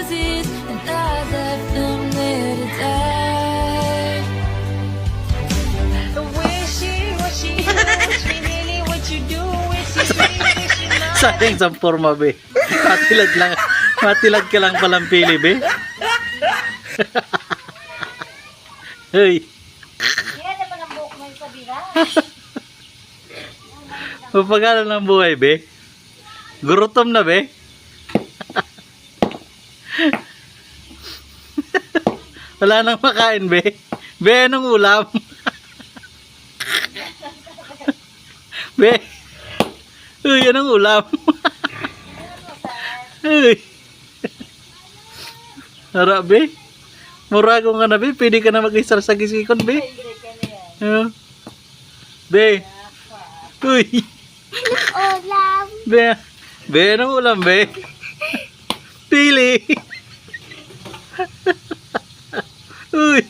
roses and I left them there to die. The wishy-washy, really what you do, wishy-washy, not. Sayang sa forma, be. Matilag lang. Matilag ka lang palang pili, be. Hey. Yan naman ang buhok mo yung sabira. Mapagalan ng buhay, be. Gurutom na, be. Wala nang makain, be. Be, anong ulam? Be. Uy, anong ulam? Uy. Harap, be. Murago ka na, be. Pwede ka na mag-isar sa gisikon, be. Be. Uy. Ulam. Be. Be, anong ulam, be? Pili. Uy.